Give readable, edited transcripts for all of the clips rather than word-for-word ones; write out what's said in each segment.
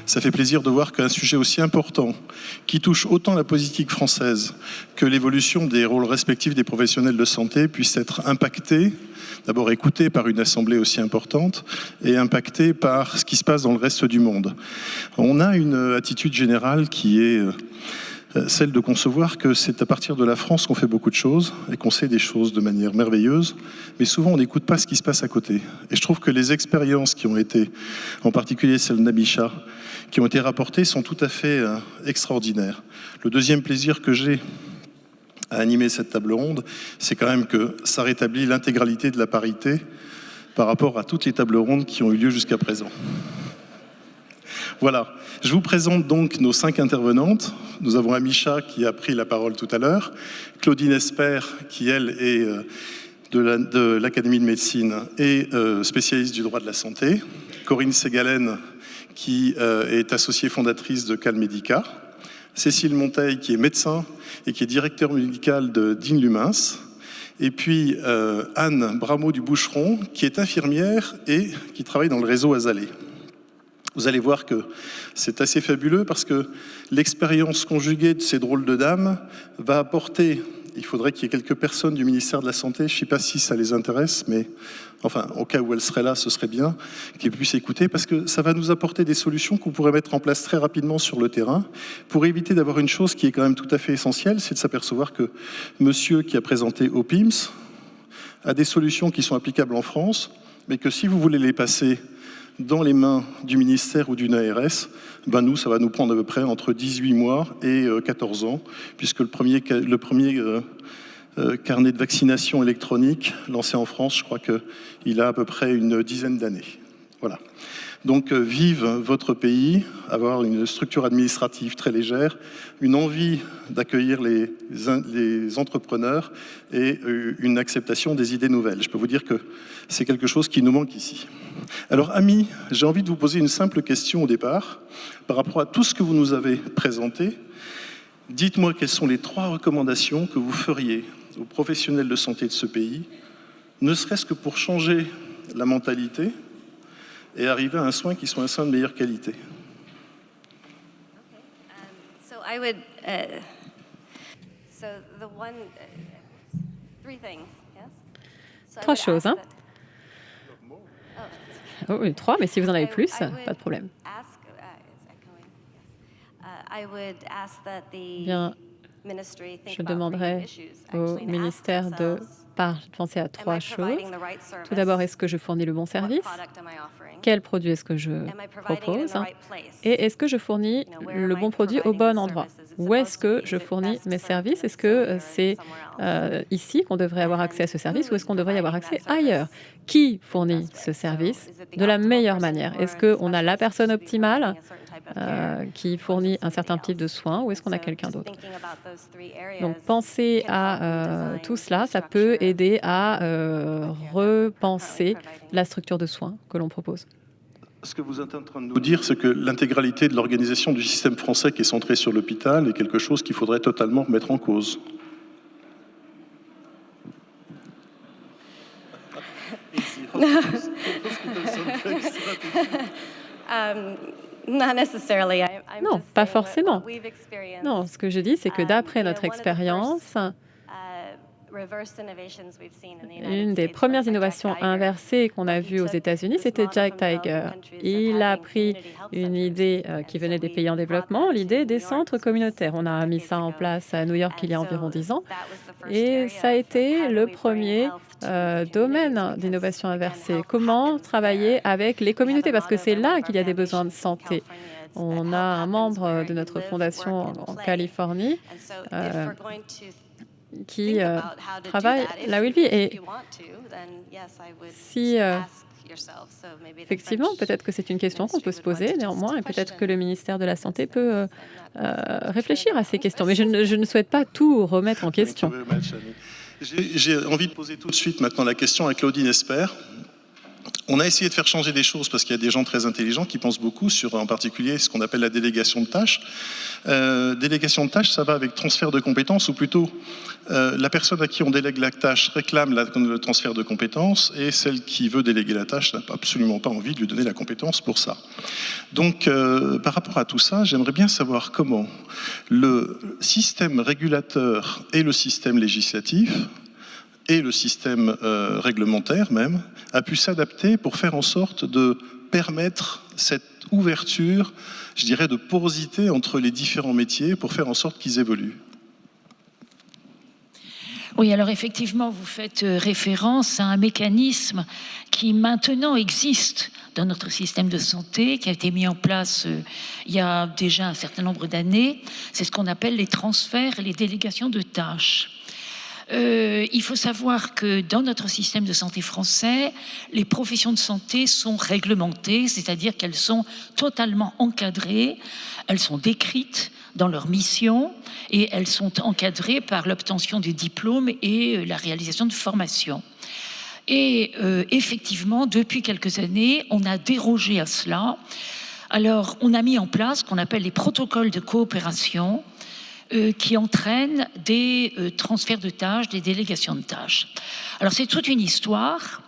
Ça fait plaisir de voir qu'un sujet aussi important, qui touche autant la politique française que l'évolution des rôles respectifs des professionnels de santé, puisse être impacté, d'abord écouté par une assemblée aussi importante, et impacté par ce qui se passe dans le reste du monde. On a une attitude générale qui est celle de concevoir que c'est à partir de la France qu'on fait beaucoup de choses et qu'on sait des choses de manière merveilleuse, mais souvent on n'écoute pas ce qui se passe à côté. Et je trouve que les expériences qui ont été, en particulier celle d'Amicha, qui ont été rapportées sont tout à fait extraordinaires. Le deuxième plaisir que j'ai à animer cette table ronde, c'est quand même que ça rétablit l'intégralité de la parité par rapport à toutes les tables rondes qui ont eu lieu jusqu'à présent. Voilà, je vous présente donc nos 5 intervenantes. Nous avons Amicha qui a pris la parole tout à l'heure, Claudine Esper qui, elle, est de l'Académie de médecine et spécialiste du droit de la santé, Corinne Ségalen qui est associée fondatrice de Calmedica, Cécile Monteil qui est médecin et qui est directeur médical de Digne Lumens, et puis Anne Brameau du Boucheron qui est infirmière et qui travaille dans le réseau Azalée. Vous allez voir que c'est assez fabuleux parce que l'expérience conjuguée de ces drôles de dames va apporter, il faudrait qu'il y ait quelques personnes du ministère de la Santé, je ne sais pas si ça les intéresse, mais enfin, au cas où elles seraient là, ce serait bien qu'ils puissent écouter parce que ça va nous apporter des solutions qu'on pourrait mettre en place très rapidement sur le terrain pour éviter d'avoir une chose qui est quand même tout à fait essentielle, c'est de s'apercevoir que monsieur qui a présenté au PIMS a des solutions qui sont applicables en France, mais que si vous voulez les passer dans les mains du ministère ou d'une ARS, nous, ça va nous prendre à peu près entre 18 mois et 14 ans, puisque le premier carnet de vaccination électronique lancé en France, je crois qu'il a à peu près une dizaine d'années. Voilà. Donc, vive votre pays, avoir une structure administrative très légère, une envie d'accueillir les entrepreneurs et une acceptation des idées nouvelles. Je peux vous dire que c'est quelque chose qui nous manque ici. Alors, amis, j'ai envie de vous poser une simple question au départ. Par rapport à tout ce que vous nous avez présenté, dites-moi quelles sont les 3 recommandations que vous feriez aux professionnels de santé de ce pays, ne serait-ce que pour changer la mentalité et arriver à un soin qui soit un soin de meilleure qualité. Trois choses, hein? Oh, 3, mais si vous en avez plus, pas de problème. Bien, je demanderai au ministère de penser à 3 choses. Tout d'abord, est-ce que je fournis le bon service? Quel produit est-ce que je propose? Et est-ce que je fournis le bon produit au bon endroit? Où est-ce que je fournis mes services? Est-ce que c'est ici qu'on devrait avoir accès à ce service ou est-ce qu'on devrait y avoir accès ailleurs? Qui fournit ce service de la meilleure manière? Est-ce qu'on a la personne optimale qui fournit un certain type de soins ou est-ce qu'on a quelqu'un d'autre? Donc, penser à tout cela, ça peut aider à repenser la structure de soins que l'on propose. Ce que vous êtes en train de nous dire, c'est que l'intégralité de l'organisation du système français qui est centrée sur l'hôpital est quelque chose qu'il faudrait totalement remettre en cause. Non, pas forcément. Non, ce que je dis, c'est que d'après notre expérience, une des premières innovations inversées qu'on a vues aux États-Unis, c'était Jack Tiger. Il a pris une idée qui venait des pays en développement, l'idée des centres communautaires. On a mis ça en place à New York il y a environ 10 ans. Et ça a été le premier domaine d'innovation inversée. Comment travailler avec les communautés? Parce que c'est là qu'il y a des besoins de santé. On a un membre de notre fondation en Californie qui travaille là où il vit. Et si, effectivement, peut-être que c'est une question qu'on peut se poser néanmoins, et peut-être que le ministère de la Santé peut réfléchir à ces questions. Mais je ne souhaite pas tout remettre en question. J'ai envie de poser tout de suite maintenant la question à Claudine Esper. On a essayé de faire changer des choses parce qu'il y a des gens très intelligents qui pensent beaucoup sur, en particulier, ce qu'on appelle la délégation de tâches. Délégation de tâches, ça va avec transfert de compétences, ou plutôt la personne à qui on délègue la tâche réclame le transfert de compétences, et celle qui veut déléguer la tâche n'a absolument pas envie de lui donner la compétence pour ça. Donc, par rapport à tout ça, j'aimerais bien savoir comment le système régulateur et le système législatif et le système réglementaire même, a pu s'adapter pour faire en sorte de permettre cette ouverture, je dirais, de porosité entre les différents métiers pour faire en sorte qu'ils évoluent. Oui, alors effectivement, vous faites référence à un mécanisme qui maintenant existe dans notre système de santé, qui a été mis en place il y a déjà un certain nombre d'années. C'est ce qu'on appelle les transferts et les délégations de tâches. Il faut savoir que dans notre système de santé français, les professions de santé sont réglementées, c'est-à-dire qu'elles sont totalement encadrées, elles sont décrites dans leur mission et elles sont encadrées par l'obtention des diplômes et la réalisation de formations. Et effectivement, depuis quelques années, on a dérogé à cela. Alors, on a mis en place ce qu'on appelle les protocoles de coopération qui entraînent des transferts de tâches, des délégations de tâches. Alors, c'est toute une histoire.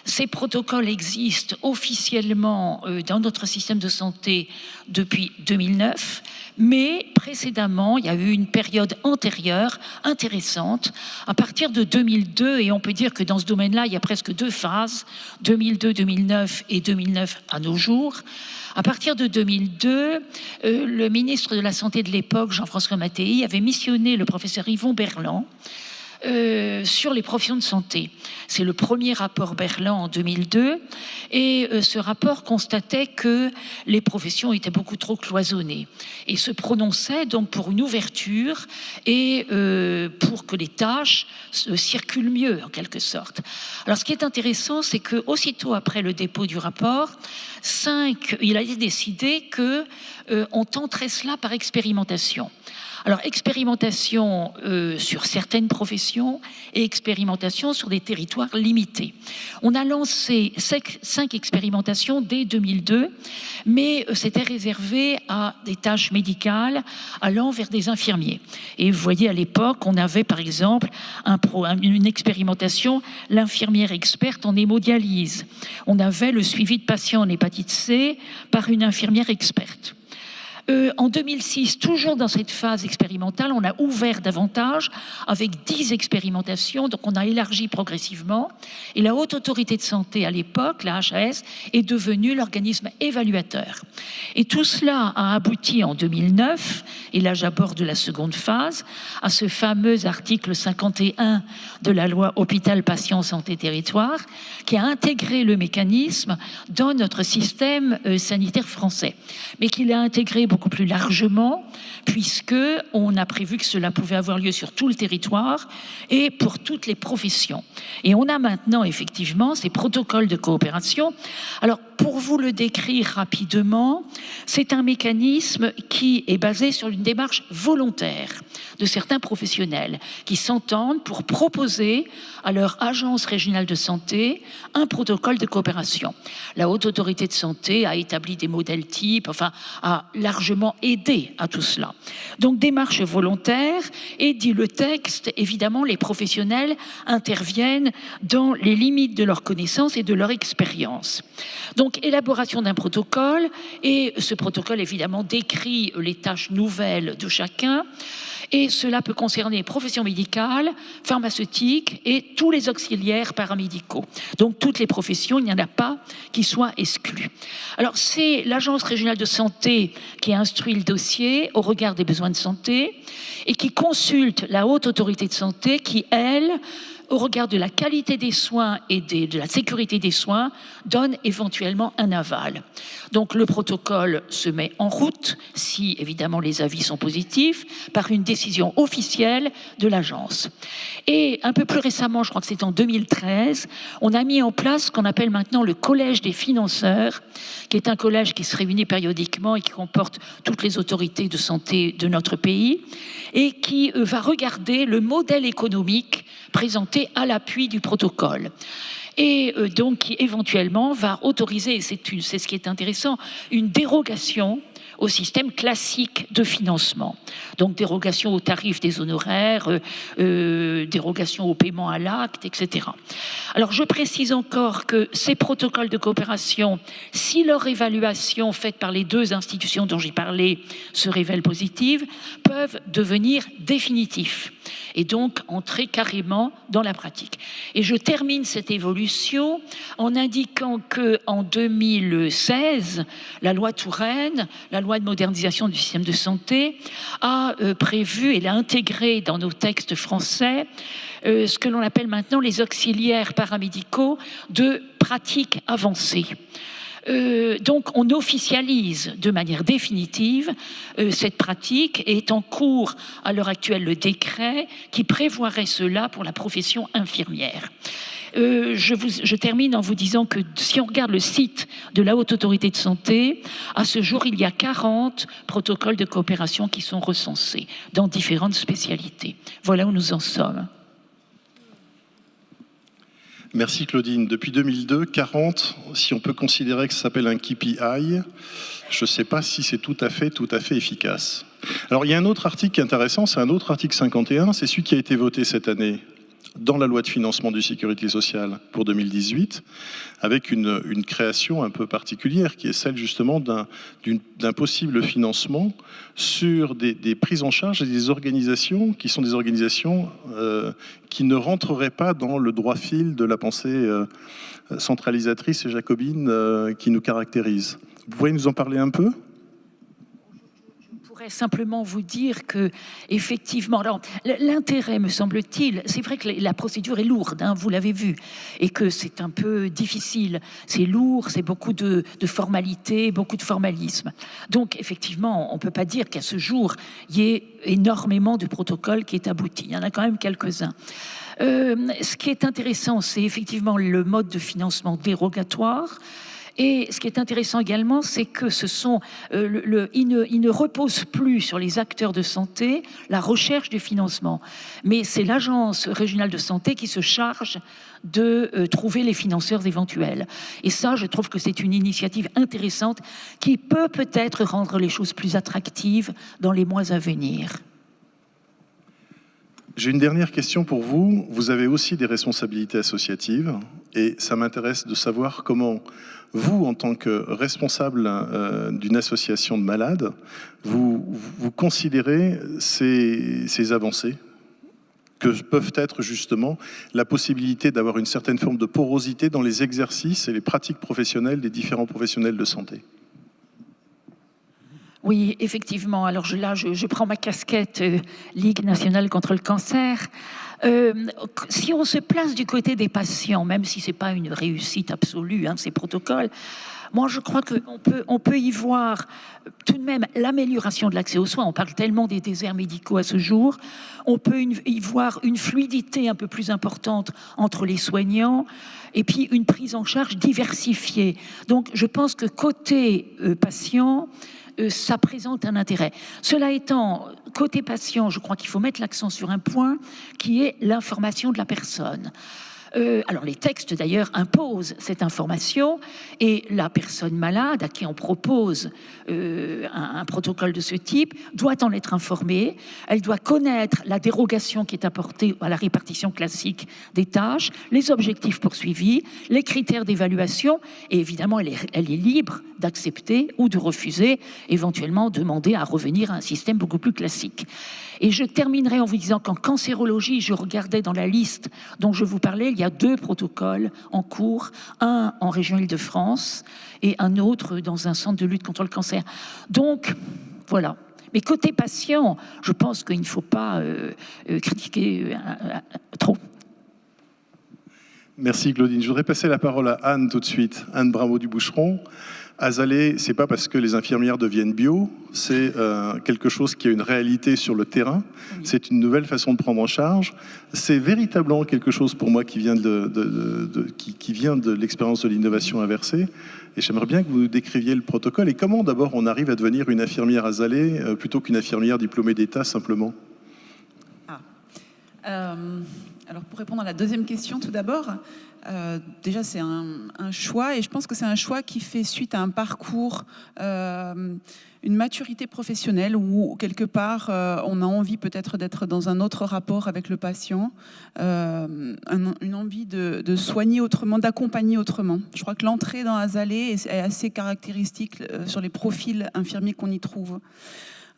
Ces protocoles existent officiellement dans notre système de santé depuis 2009, mais précédemment, il y a eu une période antérieure intéressante, à partir de 2002, et on peut dire que dans ce domaine-là, il y a presque deux phases, 2002-2009 et 2009 à nos jours. À partir de 2002, le ministre de la Santé de l'époque, Jean-François Mattei, avait missionné le professeur Yvon Berland sur les professions de santé. C'est le premier rapport Berland en 2002, et ce rapport constatait que les professions étaient beaucoup trop cloisonnées et se prononçait donc pour une ouverture et pour que les tâches circulent mieux en quelque sorte. Alors ce qui est intéressant, c'est que aussitôt après le dépôt du rapport, il a été décidé que on tenterait cela par expérimentation. Alors, expérimentation sur certaines professions et expérimentation sur des territoires limités. On a lancé 5 expérimentations dès 2002, mais c'était réservé à des tâches médicales allant vers des infirmiers. Et vous voyez, à l'époque, on avait par exemple une expérimentation, l'infirmière experte en hémodialyse. On avait le suivi de patients en hépatite C par une infirmière experte. En 2006, toujours dans cette phase expérimentale, on a ouvert davantage avec 10 expérimentations, donc on a élargi progressivement. Et la Haute Autorité de Santé, à l'époque, la HAS, est devenue l'organisme évaluateur. Et tout cela a abouti en 2009, et là j'aborde la seconde phase, à ce fameux article 51 de la loi Hôpital, Patient, Santé, Territoire, qui a intégré le mécanisme dans notre système sanitaire français, mais qui l'a intégré beaucoup plus largement, puisqu'on a prévu que cela pouvait avoir lieu sur tout le territoire et pour toutes les professions. Et on a maintenant effectivement ces protocoles de coopération. Alors, pour vous le décrire rapidement, c'est un mécanisme qui est basé sur une démarche volontaire de certains professionnels qui s'entendent pour proposer à leur agence régionale de santé un protocole de coopération. La Haute Autorité de Santé a établi des modèles types, enfin, a largement aidé à tout cela. Donc, démarche volontaire, et dit le texte, évidemment, les professionnels interviennent dans les limites de leurs connaissances et de leur expérience. Donc, élaboration d'un protocole, et ce protocole, évidemment, décrit les tâches nouvelles de chacun, et cela peut concerner les professions médicales, pharmaceutiques et tous les auxiliaires paramédicaux. Donc, toutes les professions, il n'y en a pas qui soient exclues. Alors, c'est l'Agence régionale de santé qui instruit le dossier au regard des besoins de santé et qui consulte la Haute Autorité de Santé qui, elle, au regard de la qualité des soins et de la sécurité des soins, donne éventuellement un aval. Donc le protocole se met en route, si évidemment les avis sont positifs, par une décision officielle de l'agence. Et un peu plus récemment, je crois que c'est en 2013, on a mis en place ce qu'on appelle maintenant le collège des financeurs, qui est un collège qui se réunit périodiquement et qui comporte toutes les autorités de santé de notre pays, et qui va regarder le modèle économique présenté à l'appui du protocole. et donc qui éventuellement va autoriser, c'est ce qui est intéressant, une dérogation au système classique de financement. Donc dérogation aux tarifs des honoraires, dérogation au paiement à l'acte, etc. Alors je précise encore que ces protocoles de coopération, si leur évaluation faite par les deux institutions dont j'ai parlé se révèle positive, peuvent devenir définitifs et donc entrer carrément dans la pratique. Et je termine cette évolution en indiquant qu'en 2016, la loi Touraine, la loi de modernisation du système de santé, a prévu et l'a intégré dans nos textes français ce que l'on appelle maintenant les auxiliaires paramédicaux de pratique avancée. Donc on officialise de manière définitive cette pratique et est en cours à l'heure actuelle le décret qui prévoirait cela pour la profession infirmière. Je termine en vous disant que si on regarde le site de la Haute Autorité de Santé, à ce jour, il y a 40 protocoles de coopération qui sont recensés dans différentes spécialités. Voilà où nous en sommes. Merci Claudine. Depuis 2002, 40, si on peut considérer que ça s'appelle un KPI, je ne sais pas si c'est tout à fait efficace. Alors il y a un autre article qui est intéressant, c'est un autre article 51, c'est celui qui a été voté cette année dans la loi de financement du sécurité sociale pour 2018, avec une création un peu particulière, qui est celle justement d'un possible financement sur des prises en charge et des organisations qui sont des organisations qui ne rentreraient pas dans le droit fil de la pensée centralisatrice et jacobine qui nous caractérise. Vous pouvez nous en parler un peu ? Je pourrais simplement vous dire que, effectivement, l'intérêt, me semble-t-il, c'est vrai que la procédure est lourde, hein, vous l'avez vu, et que c'est un peu difficile. C'est lourd, c'est beaucoup de formalités, beaucoup de formalisme. Donc, effectivement, on ne peut pas dire qu'à ce jour, il y ait énormément de protocoles qui est abouti. Il y en a quand même quelques-uns. Ce qui est intéressant, c'est effectivement le mode de financement dérogatoire. Et ce qui est intéressant également, c'est que il ne repose plus sur les acteurs de santé la recherche du financement, mais c'est l'agence régionale de santé qui se charge de trouver les financeurs éventuels. Et ça, je trouve que c'est une initiative intéressante qui peut peut-être rendre les choses plus attractives dans les mois à venir. J'ai une dernière question pour vous. Vous avez aussi des responsabilités associatives et ça m'intéresse de savoir comment vous, en tant que responsable d'une association de malades, vous considérez ces avancées que peuvent être justement la possibilité d'avoir une certaine forme de porosité dans les exercices et les pratiques professionnelles des différents professionnels de santé. Oui, effectivement. Alors là, je prends ma casquette Ligue nationale contre le cancer. Si on se place du côté des patients, même si c'est pas une réussite absolue, hein, ces protocoles, moi je crois qu'on peut y voir tout de même l'amélioration de l'accès aux soins. On parle tellement des déserts médicaux à ce jour. On peut y voir une fluidité un peu plus importante entre les soignants et puis une prise en charge diversifiée. Donc je pense que côté patient, ça présente un intérêt. Cela étant, côté patient, je crois qu'il faut mettre l'accent sur un point qui est l'information de la personne. Alors les textes d'ailleurs imposent cette information et la personne malade à qui on propose un protocole de ce type doit en être informée. Elle doit connaître la dérogation qui est apportée à la répartition classique des tâches, les objectifs poursuivis, les critères d'évaluation et évidemment elle est libre d'accepter ou de refuser, éventuellement demander à revenir à un système beaucoup plus classique. Et je terminerai en vous disant qu'en cancérologie, je regardais dans la liste dont je vous parlais, il y a 2 protocoles en cours, un en région Île-de-France et un autre dans un centre de lutte contre le cancer. Donc, voilà. Mais côté patient, je pense qu'il ne faut pas critiquer trop. Merci Claudine. Je voudrais passer la parole à Anne tout de suite. Anne Bravo du Boucheron. Azalée, c'est pas parce que les infirmières deviennent bio, c'est quelque chose qui a une réalité sur le terrain. Oui. C'est une nouvelle façon de prendre en charge. C'est véritablement quelque chose pour moi qui vient qui vient de l'expérience de l'innovation inversée. Et j'aimerais bien que vous nous décriviez le protocole et comment d'abord on arrive à devenir une infirmière Azalée plutôt qu'une infirmière diplômée d'État simplement. Alors, pour répondre à la deuxième question, tout d'abord, déjà, c'est un choix, et je pense que c'est un choix qui fait suite à un parcours, une maturité professionnelle où, quelque part, on a envie peut-être d'être dans un autre rapport avec le patient, une envie de soigner autrement, d'accompagner autrement. Je crois que l'entrée dans Azalée est assez caractéristique sur les profils infirmiers qu'on y trouve.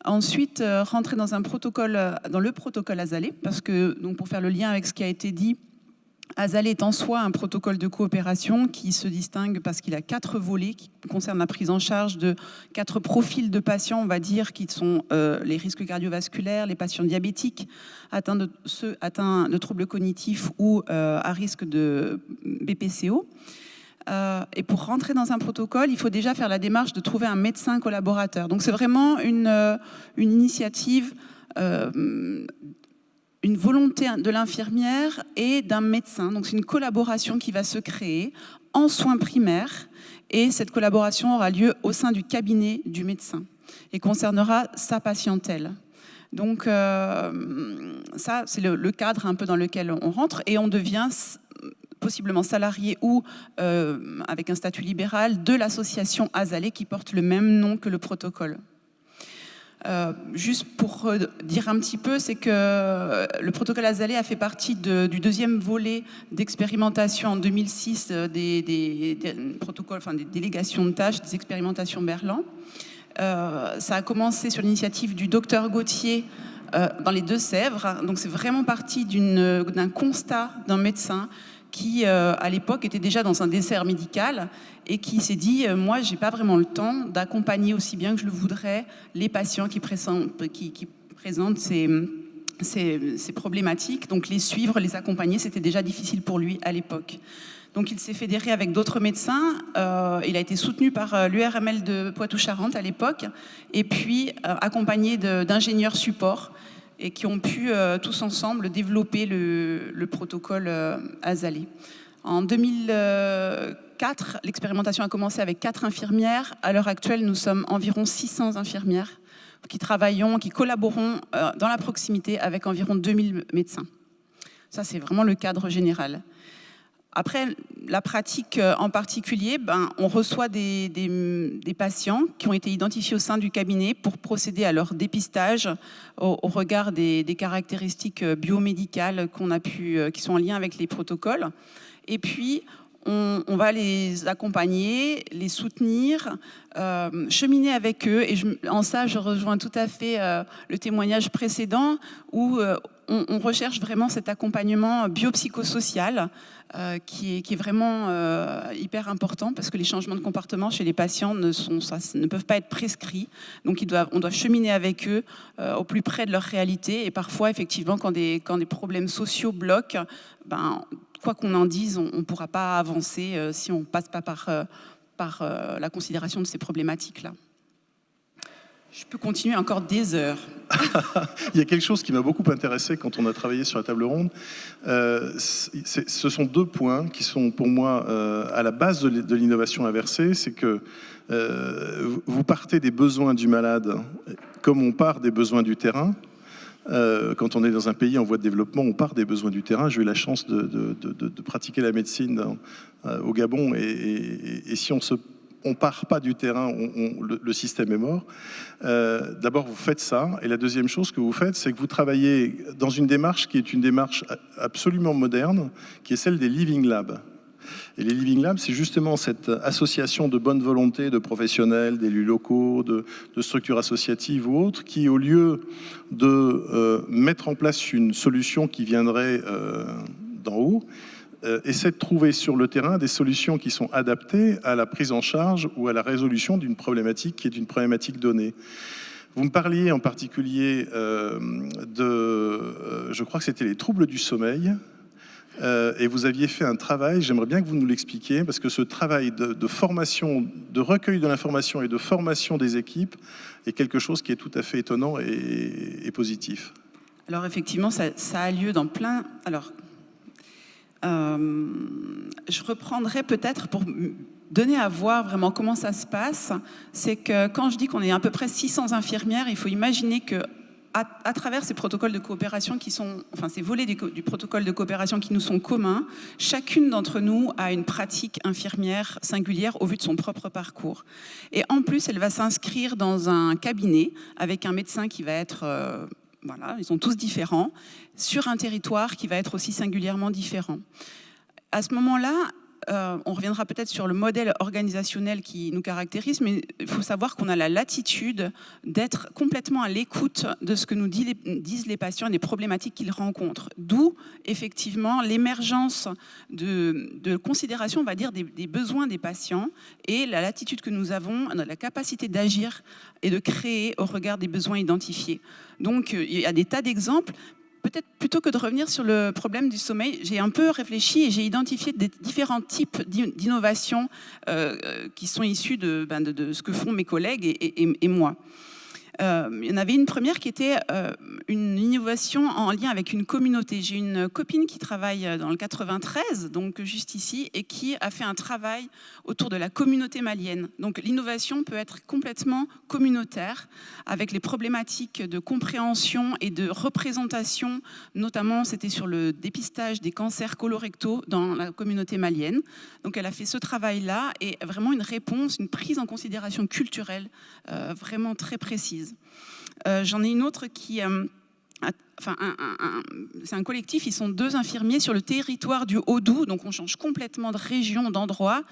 Ensuite, rentrer dans le protocole Azalée, parce que, donc, pour faire le lien avec ce qui a été dit, Azalée est en soi un protocole de coopération qui se distingue parce qu'il a 4 volets qui concernent la prise en charge de 4 profils de patients, on va dire, qui sont les risques cardiovasculaires, les patients diabétiques, atteints de troubles cognitifs ou à risque de BPCO. Et pour rentrer dans un protocole, il faut déjà faire la démarche de trouver un médecin collaborateur. Donc c'est vraiment une initiative, une volonté de l'infirmière et d'un médecin. Donc c'est une collaboration qui va se créer en soins primaires, et cette collaboration aura lieu au sein du cabinet du médecin et concernera sa patientèle. Donc ça, c'est le cadre un peu dans lequel on rentre, et on devient possiblement salarié ou avec un statut libéral de l'association Azalée qui porte le même nom que le protocole. Juste pour dire un petit peu, c'est que le protocole Azalée a fait partie du deuxième volet d'expérimentation en 2006 des protocoles, enfin des délégations de tâches, des expérimentations Berlan. Ça a commencé sur l'initiative du docteur Gauthier dans les Deux-Sèvres. Donc c'est vraiment parti d'un constat d'un médecin qui, à l'époque, était déjà dans un dessert médical et qui s'est dit « Moi, je n'ai pas vraiment le temps d'accompagner aussi bien que je le voudrais les patients qui présentent ces problématiques. Donc, les suivre, les accompagner, c'était déjà difficile pour lui à l'époque. » Donc, il s'est fédéré avec d'autres médecins. Il a été soutenu par l'URML de Poitou-Charentes à l'époque, et puis accompagné d'ingénieurs support, et qui ont pu tous ensemble développer le protocole Azalée. En 2004, l'expérimentation a commencé avec 4 infirmières. À l'heure actuelle, nous sommes environ 600 infirmières qui collaborons dans la proximité avec environ 2000 médecins. Ça, c'est vraiment le cadre général. Après, la pratique en particulier, on reçoit des patients qui ont été identifiés au sein du cabinet pour procéder à leur dépistage au regard des caractéristiques biomédicales qui sont en lien avec les protocoles. Et puis, on va les accompagner, les soutenir, cheminer avec eux. Et en ça, je rejoins tout à fait le témoignage précédent où on recherche vraiment cet accompagnement biopsychosocial qui est vraiment hyper important, parce que les changements de comportement chez les patients ne peuvent pas être prescrits. Donc on doit cheminer avec eux au plus près de leur réalité. Et parfois, effectivement, quand des problèmes sociaux bloquent, quoi qu'on en dise, on ne pourra pas avancer si on ne passe pas par la considération de ces problématiques-là. Je peux continuer encore des heures. Il y a quelque chose qui m'a beaucoup intéressé quand on a travaillé sur la table ronde. Ce sont 2 points qui sont pour moi à la base de l'innovation inversée. C'est que vous partez des besoins du malade comme on part des besoins du terrain. Quand on est dans un pays en voie de développement, on part des besoins du terrain. J'ai eu la chance de pratiquer la médecine au Gabon, et si on part pas du terrain, le système est mort. D'abord, vous faites ça, et la deuxième chose que vous faites, c'est que vous travaillez dans une démarche qui est une démarche absolument moderne, qui est celle des Living Labs. Et les Living Labs, c'est justement cette association de bonne volonté de professionnels, d'élus locaux, de structures associatives ou autres, qui, au lieu de mettre en place une solution qui viendrait d'en haut, essaie de trouver sur le terrain des solutions qui sont adaptées à la prise en charge ou à la résolution d'une problématique qui est une problématique donnée. Vous me parliez en particulier je crois que c'était les troubles du sommeil, et vous aviez fait un travail, j'aimerais bien que vous nous l'expliquiez, parce que ce travail de formation, de recueil de l'information et de formation des équipes est quelque chose qui est tout à fait étonnant et positif. Alors effectivement, ça a lieu dans plein... Alors, je reprendrai peut-être pour donner à voir vraiment comment ça se passe. C'est que quand je dis qu'on est à peu près 600 infirmières, il faut imaginer que à travers ces protocoles de coopération qui sont, enfin ces volets du protocole de coopération qui nous sont communs, chacune d'entre nous a une pratique infirmière singulière au vu de son propre parcours. Et en plus, elle va s'inscrire dans un cabinet avec un médecin qui va être, voilà, ils sont tous différents, sur un territoire qui va être aussi singulièrement différent. À ce moment-là, on reviendra peut-être sur le modèle organisationnel qui nous caractérise, mais il faut savoir qu'on a la latitude d'être complètement à l'écoute de ce que nous disent les patients et des problématiques qu'ils rencontrent. D'où, effectivement, l'émergence de considération, on va dire, des besoins des patients et la latitude que nous avons, la capacité d'agir et de créer au regard des besoins identifiés. Donc, il y a des tas d'exemples. Peut-être plutôt que de revenir sur le problème du sommeil, j'ai un peu réfléchi et j'ai identifié des différents types d'innovations qui sont issues de ce que font mes collègues et moi. Il y en avait une première qui était une innovation en lien avec une communauté. J'ai une copine qui travaille dans le 93, donc juste ici, et qui a fait un travail autour de la communauté malienne. Donc l'innovation peut être complètement communautaire, avec les problématiques de compréhension et de représentation, notamment c'était sur le dépistage des cancers colorectaux dans la communauté malienne. Donc elle a fait ce travail-là et vraiment une réponse, une prise en considération culturelle vraiment très précise. J'en ai une autre qui... c'est un collectif, ils sont 2 infirmiers sur le territoire du Haut-Doubs, donc on change complètement de région, d'endroit.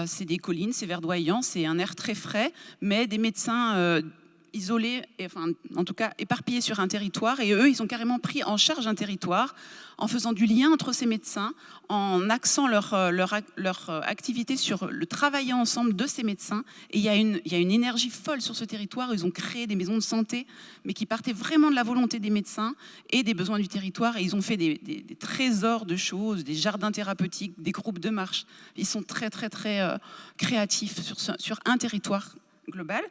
C'est des collines, c'est verdoyant, c'est un air très frais, mais des médecins isolés, enfin, en tout cas éparpillés sur un territoire, et eux, ils ont carrément pris en charge un territoire en faisant du lien entre ces médecins, en axant leur activité sur le travailler ensemble de ces médecins. Et il y a une énergie folle sur ce territoire. Ils ont créé des maisons de santé, mais qui partaient vraiment de la volonté des médecins et des besoins du territoire. Et ils ont fait des trésors de choses, des jardins thérapeutiques, des groupes de marche. Ils sont très, très, très créatifs sur un territoire global.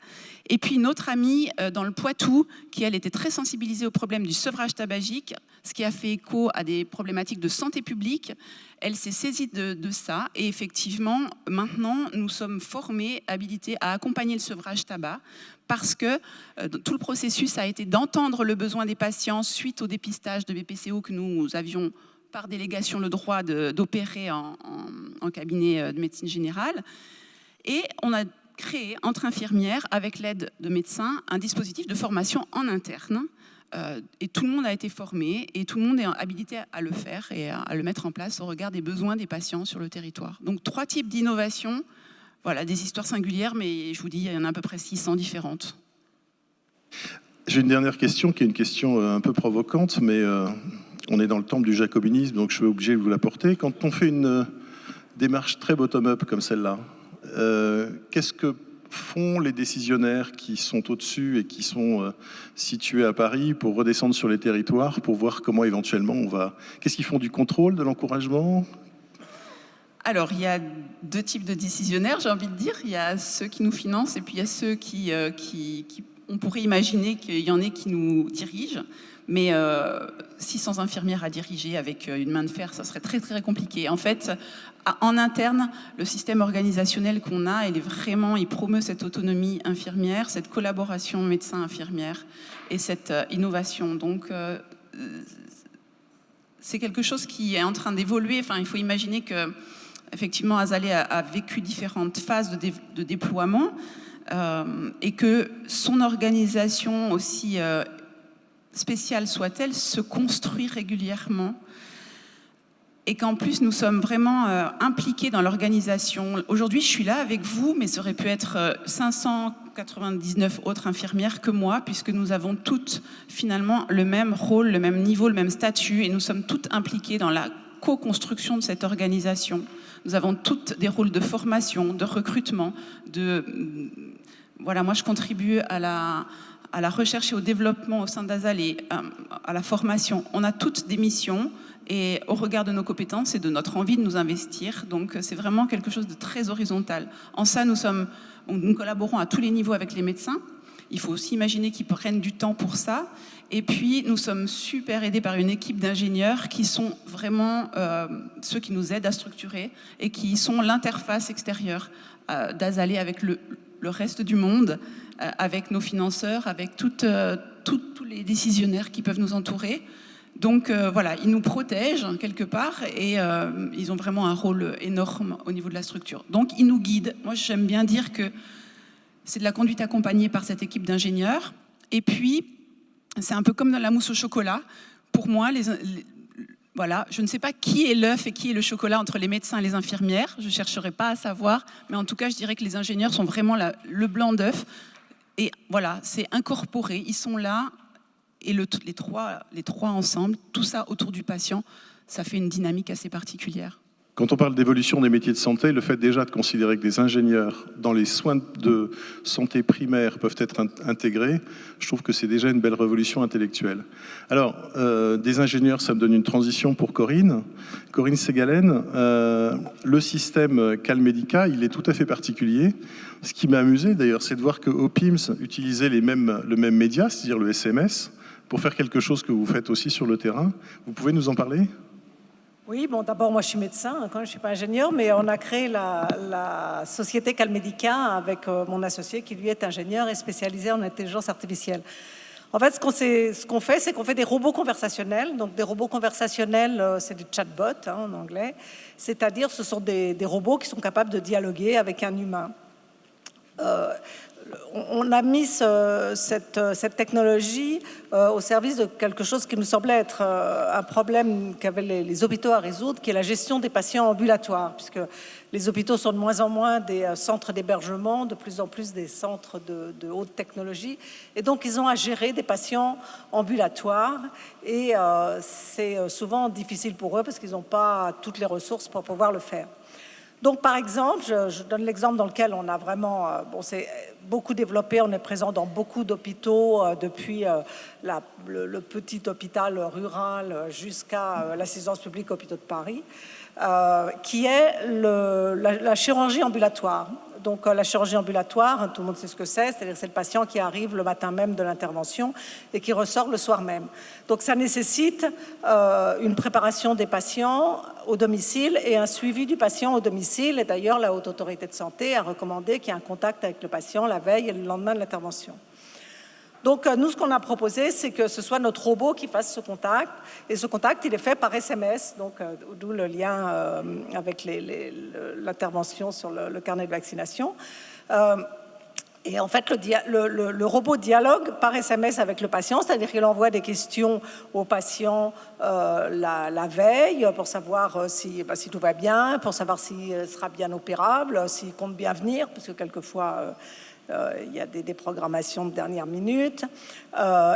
Et puis une autre amie dans le Poitou qui, elle, était très sensibilisée au problème du sevrage tabagique, ce qui a fait écho à des problématiques de santé publique. Elle s'est saisie de ça et effectivement, maintenant, nous sommes formés, habilités à accompagner le sevrage tabac parce que tout le processus a été d'entendre le besoin des patients suite au dépistage de BPCO que nous avions par délégation le droit d'opérer en cabinet de médecine générale. Et on a créé entre infirmières, avec l'aide de médecins, un dispositif de formation en interne. Et tout le monde a été formé et tout le monde est habilité à le faire et à le mettre en place au regard des besoins des patients sur le territoire. Donc 3 types d'innovations, voilà, des histoires singulières, mais je vous dis, il y en a à peu près 600 différentes. J'ai une dernière question qui est une question un peu provocante, mais on est dans le temple du jacobinisme, donc je suis obligé de vous la porter. Quand on fait une démarche très bottom-up comme celle-là, qu'est-ce que font les décisionnaires qui sont au-dessus et qui sont situés à Paris pour redescendre sur les territoires, pour voir comment éventuellement on va... Qu'est-ce qu'ils font, du contrôle, de l'encouragement ? Alors, il y a 2 types de décisionnaires, j'ai envie de dire. Il y a ceux qui nous financent et puis il y a ceux qui on pourrait imaginer qu'il y en ait qui nous dirigent. Mais 600 infirmières à diriger avec une main de fer, ça serait très, très compliqué. En fait, en interne, le système organisationnel qu'on a, il promeut cette autonomie infirmière, cette collaboration médecin-infirmière et cette innovation. Donc, c'est quelque chose qui est en train d'évoluer. Enfin, il faut imaginer que, effectivement, Azalée a vécu différentes phases de déploiement et que son organisation aussi spéciale soit-elle, se construit régulièrement et qu'en plus nous sommes vraiment impliqués dans l'organisation. Aujourd'hui, je suis là avec vous, mais ça aurait pu être 599 autres infirmières que moi, puisque nous avons toutes finalement le même rôle, le même niveau, le même statut, et nous sommes toutes impliquées dans la co-construction de cette organisation. Nous avons toutes des rôles de formation, de recrutement, voilà, moi je contribue à la recherche et au développement au sein d'Azalée, à la formation. On a toutes des missions et au regard de nos compétences et de notre envie de nous investir. Donc c'est vraiment quelque chose de très horizontal. En ça, nous collaborons à tous les niveaux avec les médecins. Il faut aussi imaginer qu'ils prennent du temps pour ça. Et puis, nous sommes super aidés par une équipe d'ingénieurs qui sont vraiment ceux qui nous aident à structurer et qui sont l'interface extérieure d'Azalée avec le reste du monde avec nos financeurs, avec tous les décisionnaires qui peuvent nous entourer. Donc voilà, ils nous protègent quelque part et ils ont vraiment un rôle énorme au niveau de la structure. Donc ils nous guident. Moi j'aime bien dire que c'est de la conduite accompagnée par cette équipe d'ingénieurs. Et puis c'est un peu comme dans la mousse au chocolat. Pour moi, voilà, je ne sais pas qui est l'œuf et qui est le chocolat entre les médecins et les infirmières. Je ne chercherai pas à savoir. Mais en tout cas, je dirais que les ingénieurs sont vraiment le blanc d'œuf. Et voilà, c'est incorporé. Ils sont là. Et les trois ensemble, tout ça autour du patient, ça fait une dynamique assez particulière. Quand on parle d'évolution des métiers de santé, le fait déjà de considérer que des ingénieurs dans les soins de santé primaire peuvent être intégrés, je trouve que c'est déjà une belle révolution intellectuelle. Alors, des ingénieurs, ça me donne une transition pour Corinne. Corinne Ségalen, le système Calmedica, il est tout à fait particulier. Ce qui m'a amusé d'ailleurs, c'est de voir que OPIMS utilisait le même média, c'est-à-dire le SMS, pour faire quelque chose que vous faites aussi sur le terrain. Vous pouvez nous en parler ? Oui, bon, d'abord, moi, je suis médecin, quand même, je ne suis pas ingénieur, mais on a créé la société Calmedica avec mon associé qui, lui, est ingénieur et spécialisé en intelligence artificielle. En fait, ce qu'on fait, c'est qu'on fait des robots conversationnels. Donc, des robots conversationnels, c'est des chatbots en anglais. C'est-à-dire, ce sont des robots qui sont capables de dialoguer avec un humain. On a mis cette technologie au service de quelque chose qui nous semblait être un problème qu'avaient les hôpitaux à résoudre, qui est la gestion des patients ambulatoires, puisque les hôpitaux sont de moins en moins des centres d'hébergement, de plus en plus des centres de haute technologie, et donc ils ont à gérer des patients ambulatoires, et c'est souvent difficile pour eux parce qu'ils n'ont pas toutes les ressources pour pouvoir le faire. Donc, par exemple, je donne l'exemple dans lequel on a vraiment, c'est beaucoup développé, on est présent dans beaucoup d'hôpitaux, depuis le petit hôpital rural jusqu'à l'assistance publique hôpitaux de Paris, qui est la chirurgie ambulatoire. Donc, la chirurgie ambulatoire, tout le monde sait ce que c'est-à-dire que c'est le patient qui arrive le matin même de l'intervention et qui ressort le soir même. Donc, ça nécessite une préparation des patients au domicile et un suivi du patient au domicile. Et d'ailleurs, la Haute Autorité de Santé a recommandé qu'il y ait un contact avec le patient la veille et le lendemain de l'intervention. Donc, nous, ce qu'on a proposé, c'est que ce soit notre robot qui fasse ce contact. Et ce contact, il est fait par SMS, donc d'où le lien avec l'intervention sur le carnet de vaccination. Et en fait, le robot dialogue par SMS avec le patient, c'est-à-dire qu'il envoie des questions au patient la veille pour savoir si tout va bien, pour savoir s'il sera bien opérable, s'il compte bien venir, parce que quelquefois... il y a des programmations de dernière minute,